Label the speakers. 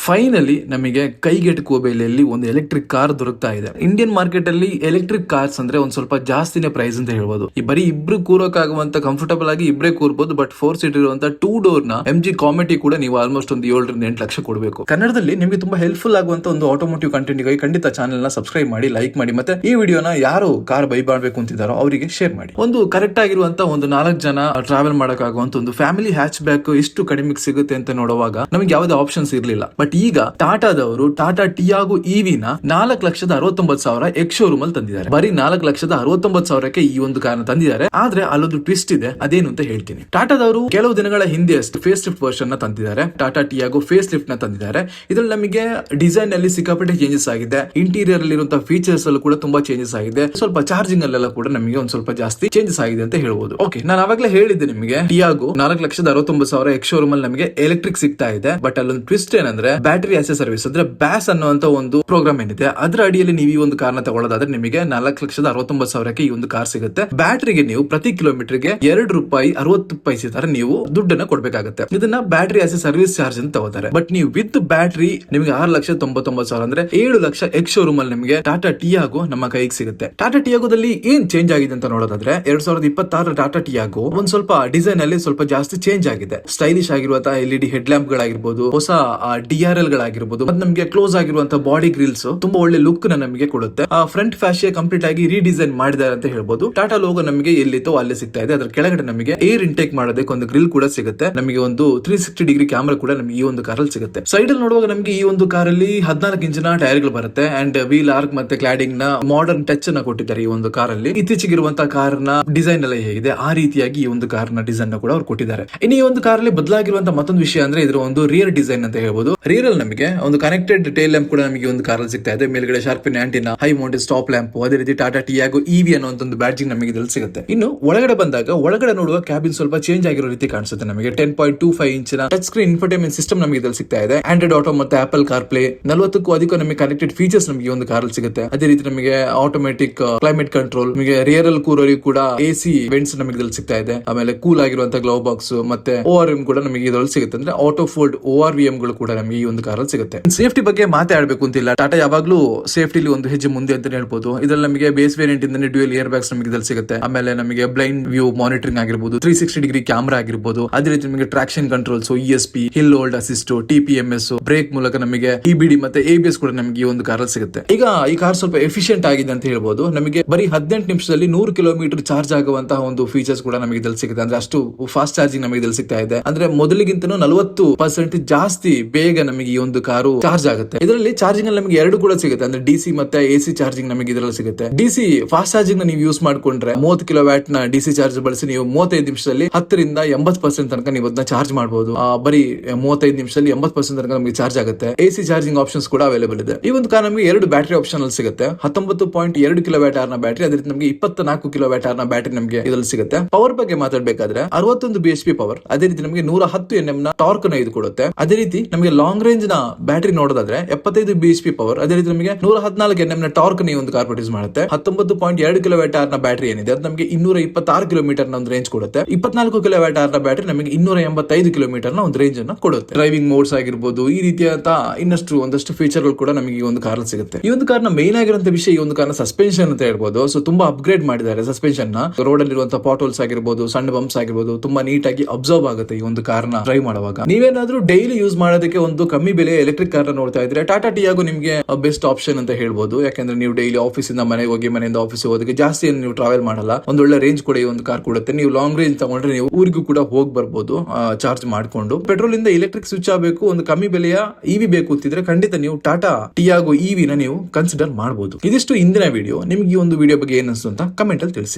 Speaker 1: Finally ನಮಗೆ ಕೈಗೆಟುಕುವ ಬೆಲೆಯಲ್ಲಿ ಒಂದು ಎಲೆಕ್ಟ್ರಿಕ್ ಕಾರ್ ದೊರಕ್ತಾ ಇದೆ. ಇಂಡಿಯನ್ ಮಾರ್ಕೆಟ್ ಅಲ್ಲಿ ಎಲೆಕ್ಟ್ರಿಕ್ ಕಾರ್ಸ್ ಅಂದ್ರೆ ಒಂದ್ ಸ್ವಲ್ಪ ಜಾಸ್ತಿನೇ ಪ್ರೈಸ್ ಅಂತ ಹೇಳ್ಬೋದು. ಈ ಬರೀ ಇಬ್ರು ಕೂರೋಕ್ಕಾಗುವಂತ ಕಂಫರ್ಟಬಲ್ ಆಗಿ ಇಬ್ಬರೇ ಕೂರ್ಬೋದು. ಬಟ್ 4 ಸೀಟ್ ಇರುವಂತ 2 ಡೋರ್ ನ MG ಕಾಮೆಟಿ ಕೂಡ ನೀವು ಆಲ್ಮೋಸ್ಟ್ ಒಂದು 7 ರಿಂದ 8 ಲಕ್ಷ ಕೊಡಬೇಕು. ಕನ್ನಡದಲ್ಲಿ ನಿಮಗೆ ತುಂಬಾ ಹೆಲ್ಪ್ಫುಲ್ ಆಗುವಂತ ಒಂದು ಆಟೋಮೋಟಿವ್ ಕಂಟೆಂಟ್ ಗಾಗಿ ಖಂಡಿತ ಚಾನೆಲ್ ನ ಸಬ್ಸ್ಕ್ರೈಬ್ ಮಾಡಿ, ಲೈಕ್ ಮಾಡಿ, ಮತ್ತೆ ಈ ವಿಡಿಯೋನ ಯಾರು ಕಾರ್ ಬೈ ಮಾಡಬೇಕು ಅಂತಿದ್ದಾರೋ ಅವರಿಗೆ ಶೇರ್ ಮಾಡಿ. ಒಂದು ಕರೆಕ್ಟ್ ಆಗಿರುವಂತ ಒಂದು 4 ಜನ ಟ್ರಾವೆಲ್ ಮಾಡಕ್ಕಾಗುವಂತ ಒಂದು ಫ್ಯಾಮಿಲಿ ಹ್ಯಾಚ್ ಬ್ಯಾಕ್ ಎಷ್ಟು ಕಡಿಮೆಗೆ ಸಿಗುತ್ತೆ ಅಂತ ನೋಡುವಾಗ ನಮಗೆ ಯಾವುದೇ ಆಪ್ಷನ್ಸ್ ಇರಲಿಲ್ಲ. ಬಟ್ ಈಗ ಟಾಟಾದವರು ಟಾಟಾ ಟಿಯಾಗೋ ಇವಿ ನ 4,69,000 ಎಕ್ಸ್ ಶೋರೂಮ್ ಅಲ್ಲಿ ತಂದಿದ್ದಾರೆ. ಬರೀ 4,69,000ಕ್ಕೆ ಈ ಒಂದು ಕಾರಣ ತಂದಿದ್ದಾರೆ. ಆದ್ರೆ ಅಲ್ಲೊಂದು ಟ್ವಿಸ್ಟ್ ಇದೆ, ಅದೇನು ಅಂತ ಹೇಳ್ತೀನಿ. ಟಾಟಾದವರು ಕೆಲವು ದಿನಗಳ ಹಿಂದೆ ಫೇಸ್ ಲಿಫ್ಟ್ ವರ್ಷನ್ ನ ತಂದಿದ್ದಾರೆ. ಟಾಟಾ ಟಿಯಾಗೋ ಫೇಸ್ ಲಿಫ್ಟ್ ನ ತಂದಿದ್ದಾರೆ. ಇದ್ರಲ್ಲಿ ನಮಗೆ ಡಿಸೈನ್ ಅಲ್ಲಿ ಸಿಕ್ಕಾಪಟ್ಟೆ ಚೇಂಜಸ್ ಆಗಿದೆ. ಇಂಟೀರಿಯರ್ ಅಲ್ಲಿ ಇರುವಂತಹ ಫೀಚರ್ಸ್ ಅಲ್ಲೂ ಕೂಡ ತುಂಬಾ ಚೇಂಜಸ್ ಆಗಿದೆ. ಸ್ವಲ್ಪ ಚಾರ್ಜಿಂಗ್ ಅಲ್ಲೆಲ್ಲ ಕೂಡ ನಮಗೆ ಒಂದ್ ಸ್ವಲ್ಪ ಜಾಸ್ತಿ ಚೇಂಜಸ್ ಆಗಿದೆ ಅಂತ ಹೇಳ್ಬೋದು. ಓಕೆ, ನಾನು ಅವಾಗಲೇ ಹೇಳಿದ್ದೆ ನಿಮಗೆ ಟಿಯಾಗೋ 4,69,000 ಎಕ್ಸ್ ಶೋರೂಮ್ ಅಲ್ಲಿ ನಮಗೆ ಎಲೆಕ್ಟ್ರಿಕ್ ಸಿಗ್ತಾ ಇದೆ. ಬಟ್ ಅಲ್ಲೊಂದು ಟ್ವಿಸ್ಟ್ ಏನಂದ್ರೆ ಬ್ಯಾಟರಿ ಆಸ್ ಎ ಸರ್ವಿಸ್ ಅಂದ್ರೆ ಬ್ಯಾಸ್ ಅನ್ನುವಂತ ಒಂದು ಪ್ರೋಗ್ರಾಮ್ ಏನಿದೆ ಅದರ ಅಡಿಯಲ್ಲಿ ನೀವು ಈ ಒಂದು ಕಾರ್ನ ತಗೊಳ್ಳೋದಾದ್ರೆ ನಿಮಗೆ 4,69,000ಕ್ಕೆ ಈ ಒಂದು ಕಾರ್ ಸಿಗುತ್ತೆ. ಬ್ಯಾಟರಿಗೆ ನೀವು ಪ್ರತಿ ಕಿಲೋಮೀಟರ್ಗೆ ₹2.60 ತರ ನೀವು ದುಡ್ಡನ್ನ ಕೊಡ್ಬೇಕಾಗುತ್ತೆ. ಇದನ್ನ battery as A service charge ಅಂತ ತಗೋತಾರೆ. ಬಟ್ ನೀವು ವಿತ್ ಬ್ಯಾಟರಿ ನಿಮಗೆ 6,99,000 ಅಂದ್ರೆ 7 ಲಕ್ಷ ಎಕ್ಸ್ ಶೋರೂಮ್ ಅಲ್ಲಿ ನಿಮಗೆ ಟಾಟಾ ಟಿಯಾಗೋ ನಮ್ಮ ಕೈಗೆ ಸಿಗುತ್ತೆ. ಟಾಟಾ ಟಿಯಾಗೋದಲ್ಲಿ ಏನ್ ಚೇಂಜ್ ಆಗಿದೆ ಅಂತ ನೋಡೋದಾದ್ರೆ 2026 ಟಾಟಾ ಟಿಯಾಗೋ ಒಂದ್ ಸ್ವಲ್ಪ ಡಿಸೈನ್ ಅಲ್ಲಿ ಸ್ವಲ್ಪ ಜಾಸ್ತಿ ಚೇಂಜ್ ಆಗಿದೆ. ಸ್ಟೈಲಿಶ್ ಆಗಿರುವಂತಹ LED ಹೆಡ್ ಲ್ಯಾಂಪ್ ಗಳಾಗಿರ್ಬೋದು, ಹೊಸ DRL ಗಳಾಗಿರ್ಬೋದು, ಮತ್ತೆ ನಮಗೆ ಕ್ಲೋಸ್ ಆಗಿರುವಂತಹ ಬಾಡಿ ಗ್ರಿಲ್ಸ್ ತುಂಬಾ ಒಳ್ಳೆ ಲುಕ್ ನಮಗೆ ಕೊಡುತ್ತೆ. ಫ್ರಂಟ್ ಫ್ಯಾಶಿಯಾ ಕಂಪ್ಲೀಟ್ ಆಗಿ ರೀಡಿಸೈನ್ ಮಾಡಿದ್ದಾರೆ ಅಂತ ಹೇಳ್ಬೋದು. ಟಾಟಾ ಲೋಗೋ ನಮಗೆ ಎಲ್ಲಿತ್ತೋ ಅಲ್ಲೇ ಸಿಗ್ತಾ ಇದೆ. ಅದರ ಕೆಳಗಡೆ ನಮಗೆ ಏರ್ ಇಂಟೇಕ್ ಮಾಡೋದಕ್ಕೆ ಒಂದು ಗ್ರಿಲ್ ಕೂಡ ಸಿಗುತ್ತೆ. ನಮಗೆ ಒಂದು 360 ಡಿಗ್ರಿ ಕ್ಯಾಮೆರಾ ಕೂಡ ನಮಗೆ ಈ ಒಂದು ಕಾರಲ್ಲಿ ಸಿಗುತ್ತೆ. ಸೈಡ್ ಅಲ್ಲಿ ನೋಡುವಾಗ ನಮಗೆ ಈ ಒಂದು ಕಾರಲ್ಲಿ 14 ಇಂಚಿನ ಟೈರ್ ಗಳು ಬರುತ್ತೆ. ಅಂಡ್ ವೀಲ್ ಆರ್ಕ್ ಮತ್ತೆ ಕ್ಲಾಡಿಂಗ್ ನ ಮಾಡರ್ನ್ ಟಚ್ ಅನ್ನ ಕೊಟ್ಟಿದ್ದಾರೆ ಈ ಒಂದು ಕಾರಲ್ಲಿ. ಇತ್ತೀಚೆಗಿರುವಂತಹ ಕಾರ್ ನ ಡಿಸೈನ್ ಎಲ್ಲ ಹೇಗಿದೆ ಆ ರೀತಿಯಾಗಿ ಈ ಒಂದು ಕಾರ್ ನ ಡಿಸೈನ್ ಕೂಡ ಅವ್ರು ಕೊಟ್ಟಿದ್ದಾರೆ. ಇನ್ನು ಈ ಒಂದು ಕಾರಲ್ಲಿ ಬದಲಾಗಿರುವಂತಹ ಮತ್ತೊಂದು ವಿಷಯ ಅಂದ್ರೆ ಇದರ ಒಂದು ರಿಯರ್ ಡಿಸೈನ್ ಅಂತ ಹೇಳ್ಬೋದು. ರಿಯರ್ ಅಲ್ಲಿ ನಮಗೆ ಒಂದು ಕನೆಕ್ಟೆಡ್ ಟೇಲ್ ಲ್ಯಾಂಪ್ ಕೂಡ ನಮಗೆ ಒಂದು ಕಾರಲ್ಲಿ ಸಿಗ್ತಾ ಇದೆ. ಮೇಲ್ಗಡೆ shark fin antenna, high mounted stop lamp, ಅದೇ ರೀತಿ ಟಾಟಾ ಟಿಯಾಗೋ ಇವಿ ಅನ್ನೋ ಒಂದು ಬ್ಯಾಡ್ಜಿಂಗ್ ನಮಗೆ ಇದರಲ್ಲಿ ಸಿಗುತ್ತೆ. ಇನ್ನು ಒಳಗಡೆ ಬಂದಾಗ ಒಳಗಡೆ ನೋಡುವ ಕ್ಯಾಬಿನ್ ಸ್ವಲ್ಪ ಚೇಂಜ್ ಆಗಿರೋ ರೀತಿ ಕಾಣಿಸುತ್ತೆ. ನಮಗೆ 10.25 ಇಂಚಿನ ಟಚ್ ಸ್ಕ್ರೀನ್ ಇನ್ಫೋಟೈನ್ಮೆಂಟ್ ಸಿಸ್ಟಮ್ ನಮಗೆ ಇದರಲ್ಲಿ ಸಿಗ್ತಾ ಇದೆ. ಆಂಡ್ರಾಯ್ಡ್ ಆಟೋ ಮತ್ತೆ ಆಪಲ್ ಕಾರ್ ಪ್ಲೇ 40ಕ್ಕೂ ಅಧಿಕ ನಮಗೆ ಕನೆಕ್ಟೆಡ್ ಫೀಚರ್ಸ್ ನಮಗೆ ಒಂದು ಕಾರಲ್ಲಿ ಸಿಗುತ್ತೆ. ಅದೇ ರೀತಿ ನಮಗೆ ಆಟೋಮೆಟಿಕ್ ಕ್ಲೈಮೇಟ್ ಕಂಟ್ರೋಲ್, ನಮಗೆ ರಿಯರ್ ಅಲ್ಲಿ ಕೂರೋರಿಗೆ ಕೂಡ AC ವೆಂಟ್ಸ್ ನಮಗೆ ಇದರಲ್ಲಿ ಸಿಗ್ತಾ ಇದೆ. ಆಮೇಲೆ ಕೂಲ್ ಆಗಿರುವಂತಹ ಗ್ಲೌ ಬಾಕ್ಸ್ ಮತ್ತೆ ORVM ಕೂಡ ನಮಗೆ ಇದರಲ್ಲಿ ಸಿಗುತ್ತೆ. ಅಂದ್ರೆ ಆಟೋ ಫೋಲ್ಡ್ ORVM ಗಳು ಕೂಡ ನಮಗೆ ಈ ಒಂದು ಕಾರಲ್ಲಿ ಸಿಗುತ್ತೆ. ಸೇಫ್ಟಿ ಬಗ್ಗೆ ಮಾತಾಡಬೇಕು ಅಂತಿಲ್ಲ. ಟಾಟಾ ಯಾವಾಗ್ಲೂ ಸೇಫ್ಟಿಲಿ ಒಂದು ಹೆಜ್ಜೆ ಮುಂದೆ ಅಂತ ಹೇಳ್ಬೋದು. ಇದರಲ್ಲಿ ನಮಗೆ ಬೇಸ್ ವೇರಿಯಂಟ್ ಇಂದ ಡ್ಯೂಯಲ್ ಏರ್ ಬ್ಯಾಗ್ಸ್ ನಮಗೆ ಇದರಲ್ಲಿ ಸಿಗುತ್ತೆ. ಆಮೇಲೆ ನಮಗೆ ಬ್ಲೈಂಡ್ ವ್ಯೂ ಮಾನಿಟರಿಂಗ್ ಆಗಿರ್ಬೋದು, 360 ಡಿಗ್ರಿ ಕ್ಯಾಮೆರಾ ಆಗಿರ್ಬೋದು, ಅದೇ ರೀತಿ ನಮಗೆ traction controls, ESP, hill hold assist, TPMS, brake ಮೂಲಕ ನಮಗೆ EBD ಮತ್ತೆ ABS ಕೂಡ ನಮಗೆ ಈ ಒಂದು ಕಾರಲ್ಲಿ ಸಿಗುತ್ತೆ. ಈಗ ಈ ಕಾರ್ ಸ್ವಲ್ಪ ಎಫಿಷಿಯಂಟ್ ಆಗಿದೆ ಅಂತ ಹೇಳ್ಬೋದು. ನಮಗೆ ಬರೀ 18 ನಿಮಿಷದಲ್ಲಿ 100 ಕಿಲೋಮೀಟರ್ ಚಾರ್ಜ್ ಆಗುವಂತಹ ಒಂದು ಫೀಚರ್ಸ್ ಕೂಡ ನಮಗೆ ಇದರಲ್ಲಿ ಸಿಗುತ್ತೆ. ಅಂದ್ರೆ ಅಷ್ಟು ಫಾಸ್ಟ್ ಚಾರ್ಜಿಂಗ್ ನಮಗೆ ಇದರಲ್ಲಿ ಸಿಗ್ತಾ ಇದೆ. ಅಂದ್ರೆ ಮೊದಲಿಗಿಂತನೂ 40% ಜಾಸ್ತಿ ಬೇಗ ನಮಗೆ ಈ ಒಂದು ಕಾರು ಚಾರ್ಜ್ ಆಗುತ್ತೆ. ಇದರಲ್ಲಿ ಚಾರ್ಜಿಂಗ್ ಅಲ್ಲಿ ನಮಗೆ 2 ಕೂಡ ಸಿಗುತ್ತೆ. ಅಂದ್ರೆ DC ಮತ್ತೆ AC ಚಾರ್ಜಿಂಗ್ ನಮಗೆ ಇದರಲ್ಲಿ ಸಿಗುತ್ತೆ. DC ಫಾಸ್ಟ್ ಚಾರ್ಜಿಂಗ್ ನೀವು ಯೂಸ್ ಮಾಡ್ಕೊಂಡ್ರೆ 30 ಕಿಲೋವ್ಯಾಟ್ ನ DC ಚಾರ್ಜ್ ಬಳಸಿ ನೀವು 35 ನಿಮಿಷದಲ್ಲಿ 10 ರಿಂದ 80% ತನಕ ನೀವು ಅದನ್ನ ಚಾರ್ಜ್ ಮಾಡಬಹುದು. ಬರೀ 35 ನಿಮಿಷದಲ್ಲಿ 80% ತನಕ ನಮಗೆ ಚಾರ್ಜ್ ಆಗುತ್ತೆ. AC ಚಾರ್ಜಿಂಗ್ ಆಪ್ಷನ್ಸ್ ಕೂಡ ಅವೈಲೇಬಲ್ ಇದೆ. ಈ ಒಂದು ಕಾರ್ ನಮಗೆ 2 ಬ್ಯಾಟರಿ ಆಪ್ಷನ್ ಅಲ್ಲಿ ಸಿಗುತ್ತೆ. 19.2 ಕಿಲೋವ್ಯಾಟ್ ಅವರ್ ನ ಬ್ಯಾಟರಿ, ಅದೇ ರೀತಿ ನಮಗೆ 24 ಕಿಲೋವ್ಯಾಟ್ ಅವರ್ ನ ಬ್ಯಾಟರಿ ನಮಗೆ ಇದರಲ್ಲಿ ಸಿಗುತ್ತೆ. ಪವರ್ ಬಗ್ಗೆ ಮಾತಾಡಬೇಕಾದ್ರೆ 61 bhp ಪವರ್, ಅದೇ ರೀತಿ ನಮಗೆ 110 Nm ನ ಟಾರ್ಕ್ ನ ಇದು ಕೊಡುತ್ತೆ. ಅದೇ ರೀತಿ ನಮಗೆ ಲಾಂಗ್ ರೇಂಜ್ ನ ಬ್ಯಾಟರಿ ನೋಡೋದಾದ್ರೆ 75 bhp ಪವರ್, ಅದೇ ರೀತಿ ನಮಗೆ 114 Nm ನ ಟಾರ್ಕ್ ನ ಒಂದು ಕಾರ್ ಪ್ರೊಡ್ಯೂಸ್ ಮಾಡುತ್ತೆ. 19.2 ಕಿಲೋವ್ಯಾಟ್ ಅವರ್ ನ ಬ್ಯಾಟರಿ ಏನಿದೆ ಅದು ನಮಗೆ 226 ಕಿಲೋಮೀಟರ್ ನ ಒಂದು ರೇಂಜ್ ಕೊಡುತ್ತೆ. 24 ಕಿಲೋವ್ಯಾಟ್ ಅವರ್ ನ ಬ್ಯಾಟರಿ ನಮಗೆ 285 ಕಿಲೋಮೀಟರ್ ನ ಒಂದು ರೇಂಜ್ ಅನ್ನು ಕೊಡುತ್ತೆ. ಡ್ರೈವಿಂಗ್ ಮೋಡ್ಸ್ ಆಗಿರ್ಬೋದು, ಈ ರೀತಿಯಾದ ಇನ್ನಷ್ಟು ಒಂದಷ್ಟು ಫೀಚರ್ ಗಳು ಕೂಡ ನಮಗೆ ಈ ಒಂದು ಕಾರ್ ಸಿಗುತ್ತೆ. ಈ ಒಂದು ಕಾರ್ ನ ಮೇನ್ ಆಗಿರುವಂತಹ ವಿಷಯ ಈ ಒಂದು ಕಾರ್ ನ ಸಸ್ಪೆನ್ಷನ್ ಅಂತ ಹೇಳ್ಬೋದು. ಸೊ ತುಂಬಾ ಅಪ್ಗ್ರೇಡ್ ಮಾಡಿದ್ದಾರೆ ಸಸ್ಪೆನ್ಷನ್ ನ. ರೋಡ್ ಅಲ್ಲಿ ಇರುವಂತಹ ಪಾಟೋಲ್ಸ್ ಆಗಿರ್ಬೋದು, ಸಣ್ಣ ಬಂಪ್ಸ್ ಆಗಿರ್ಬೋದು, ತುಂಬಾ ನೀಟಾಗಿ ಅಬ್ಸರ್ವ್ ಆಗುತ್ತೆ ಈ ಒಂದು ಕಾರ್ ನ ಡ್ರೈವ್ ಮಾಡುವಾಗ. ನೀವೇನಾದ್ರೂ ಡೈಲಿ ಯೂಸ್ ಮಾಡೋದಕ್ಕೆ ಒಂದು ಕಮ್ಮಿ ಬೆಲೆ ಎಲೆಕ್ಟ್ರಿಕ್ ಕಾರ್ ನೋಡ್ತಾ ಇದ್ರೆ ಟಾಟಾ ಟಿಯಾಗೋ ನಿಮಗೆ ಬೆಸ್ಟ್ ಆಪ್ಷನ್ ಅಂತ ಹೇಳ್ಬೋದು. ಯಾಕಂದ್ರೆ ನೀವು ಡೈಲಿ ಆಫೀಸ್ ಇಂದ ಮನೆಗೆ ಹೋಗಿ, ಮನೆಯಿಂದ ಆಫೀಸ್ ಹೋಗೋದಕ್ಕೆ ಜಾಸ್ತಿ ಏನು ನೀವು ಟ್ರಾವೆಲ್ ಮಾಡಲ್ಲ. ಒಂದು ಒಳ್ಳೆ ರೇಂಜ್ ಕೂಡ ಈ ಒಂದು ಕಾರ್ ಕೊಡುತ್ತೆ. ನೀವು ಲಾಂಗ್ ರೇಂಜ್ ತಗೊಂಡ್ರೆ ನೀವು ಊರಿಗೂ ಕೂಡ ಹೋಗಿ ಬರ್ಬೋದು ಚಾರ್ಜ್ ಮಾಡ್ಕೊಂಡು. ಪೆಟ್ರೋಲ್ ಇಂದ ಎಲೆಕ್ಟ್ರಿಕ್ ಸ್ವಿಚ್ ಆಗಬೇಕು, ಒಂದು ಕಮ್ಮಿ ಬೆಲೆಯ EV ಬೇಕು ಅಂತಿದ್ರೆ ಖಂಡಿತ ನೀವು ಟಾಟಾ ಟಿಯಾಗೋ EV ನ ನೀವು ಕನ್ಸಿಡರ್ ಮಾಡಬಹುದು. ಇದಿಷ್ಟು ಇಂದಿನ ವಿಡಿಯೋ. ನಿಮ್ಗೆ ಈ ಒಂದು ವಿಡಿಯೋ ಬಗ್ಗೆ ಏನಿಸ್ತು ಅಂತ ಕಮೆಂಟ್ ಅಲ್ಲಿ ತಿಳಿಸಿ.